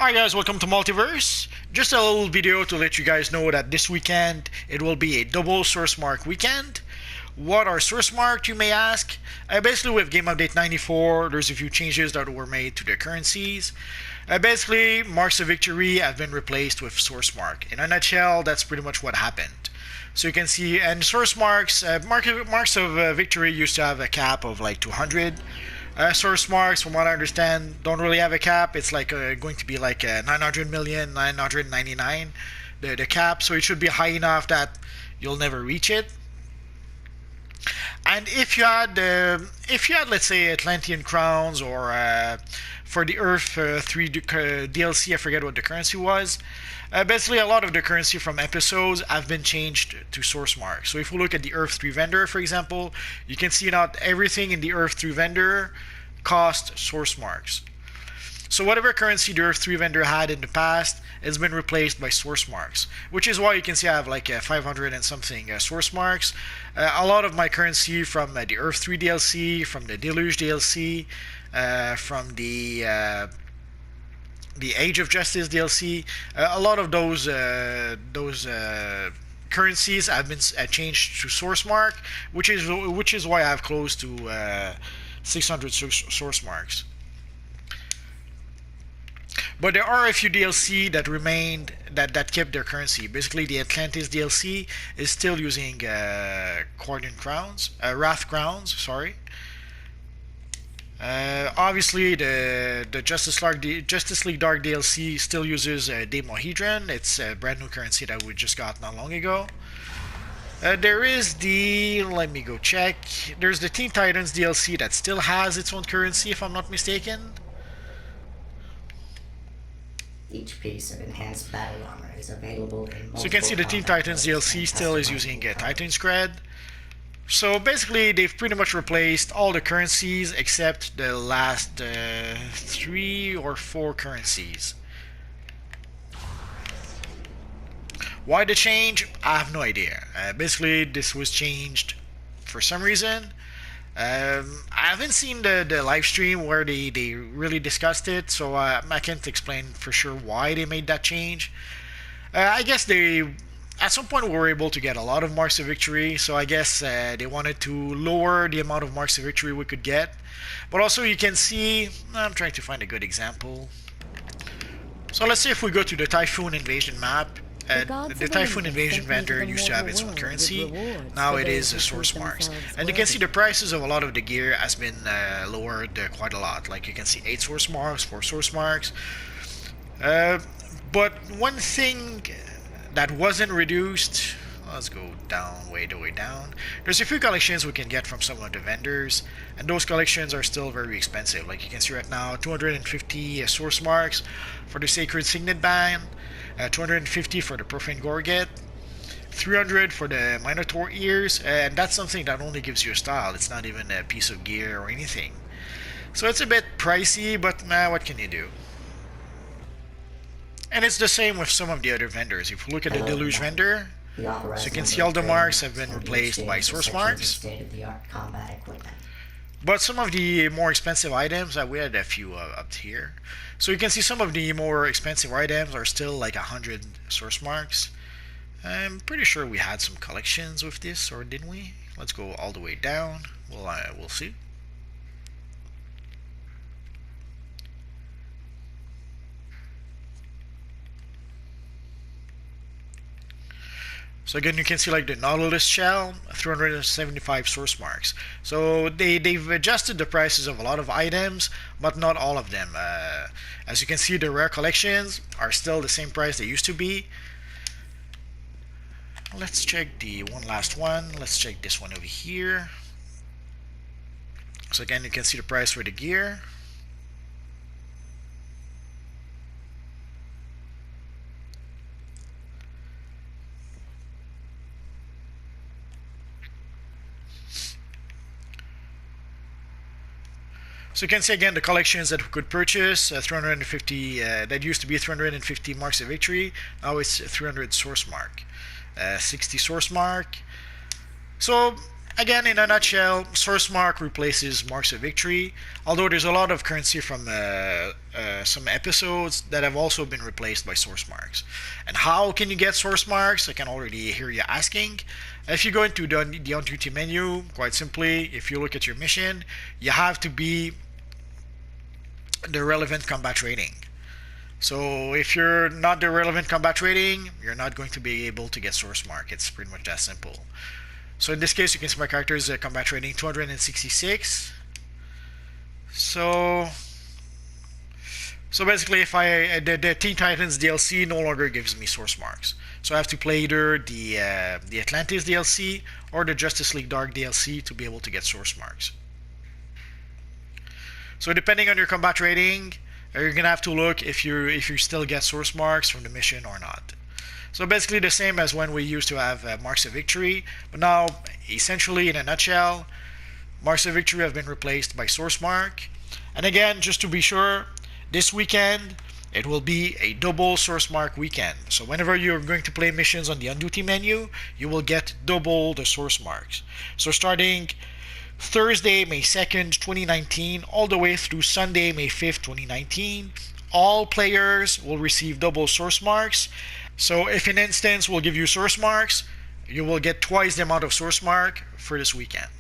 Alright guys, welcome to Multiverse. Just a little video to let you guys know that this weekend it will be a double source mark weekend. What are source marked, you may ask? Basically with Game Update 94, there's a few changes that were made to the currencies. Basically, marks of victory have been replaced with source mark. In a nutshell, that's pretty much what happened. So you can see, and source marks, marks of victory used to have a cap of like 200. Source marks, from what I understand, don't really have a cap. It's like going to be like 900,999, the cap. So it should be high enough that you'll never reach it. And if you had, let's say, Atlantean crowns, or for the Earth 3 DLC, I forget what the currency was. Basically, a lot of the currency from episodes have been changed to source marks. So if we look at the Earth 3 vendor, for example, you can see not everything in the Earth 3 vendor cost source marks. So whatever currency the Earth 3 vendor had in the past has been replaced by source marks, which is why you can see I have like 500 and something source marks. A lot of my currency from the Earth 3 DLC, from the Deluge DLC, from the Age of Justice DLC, a lot of those currencies have been changed to source mark, which is why I have close to 600 source marks. But there are a few DLC that remained, that kept their currency. Basically, the Atlantis DLC is still using Wrath Crowns. Sorry. Obviously, the Justice League Dark DLC still uses Demohedron. It's a brand new currency that we just got not long ago. There is the, let me go check. There's the Teen Titans DLC that still has its own currency, if I'm not mistaken. Each piece of enhanced battle armor is available in multiple. So you can see the Teen Titans DLC still is using Titan Scred. So basically, they've pretty much replaced all the currencies except the last 3 or 4 currencies. Why the change? I have no idea. Basically, this was changed for some reason. I haven't seen the live stream where they really discussed it, so I can't explain for sure why they made that change. I guess they, at some point, were able to get a lot of marks of victory, so I guess they wanted to lower the amount of marks of victory we could get. But also, you can see, I'm trying to find a good example. So let's say if we go to the Typhoon Invasion map. The Typhoon Invasion vendor used to have its own currency. Now it is source marks. And you can see the prices of a lot of the gear has been lowered quite a lot. Like you can see 8 source marks, 4 source marks. But one thing that wasn't reduced, let's go down, way down. There's a few collections we can get from some of the vendors, and those collections are still very expensive. Like you can see right now, 250 source marks for the Sacred Signet Band, 250 for the Profane Gorget, 300 for the Minotaur Ears, and that's something that only gives you a style. It's not even a piece of gear or anything. So it's a bit pricey, but what can you do? And it's the same with some of the other vendors. If you look at the Deluge vendor, so you can see all the marks have been replaced by source marks. But some of the more expensive items, we had a few up here. So you can see some of the more expensive items are still like 100 source marks. I'm pretty sure we had some collections with this, or didn't we? Let's go all the way down. We'll see. So again, you can see like the Nautilus shell, 375 source marks. So they've adjusted the prices of a lot of items, but not all of them. As you can see, the rare collections are still the same price they used to be. Let's check the one last one. Let's check this one over here. So again, you can see the price for the gear. So you can see again the collections that we could purchase, 350, that used to be 350 marks of victory, now it's 300 source mark, 60 source mark. So Again, in a nutshell, source mark replaces marks of victory, although there's a lot of currency from some episodes that have also been replaced by source marks. And how can you get source marks? I can already hear you asking. If you go into the on-duty menu, quite simply, if you look at your mission, you have to be the relevant combat rating. So if you're not the relevant combat rating, you're not going to be able to get source mark. It's pretty much that simple. So in this case, you can see my character is combat rating 266. So basically, if the Teen Titans DLC no longer gives me source marks, so I have to play either the Atlantis DLC or the Justice League Dark DLC to be able to get source marks. So depending on your combat rating, you're gonna have to look if you still get source marks from the mission or not. So basically the same as when we used to have marks of victory, but now essentially in a nutshell, marks of victory have been replaced by source mark. And again, just to be sure, this weekend it will be a double source mark weekend. So whenever you're going to play missions on the on-duty menu, you will get double the source marks. So starting Thursday, May 2nd, 2019, all the way through Sunday, May 5th, 2019, all players will receive double source marks. So if an instance will give you source marks, you will get twice the amount of source mark for this weekend.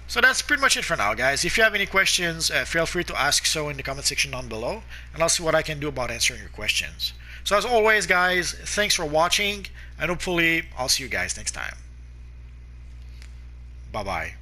So that's pretty much it for now, guys. If you have any questions, feel free to ask so in the comment section down below, and I'll see what I can do about answering your questions. So as always, guys, thanks for watching, and hopefully I'll see you guys next time. Bye-bye.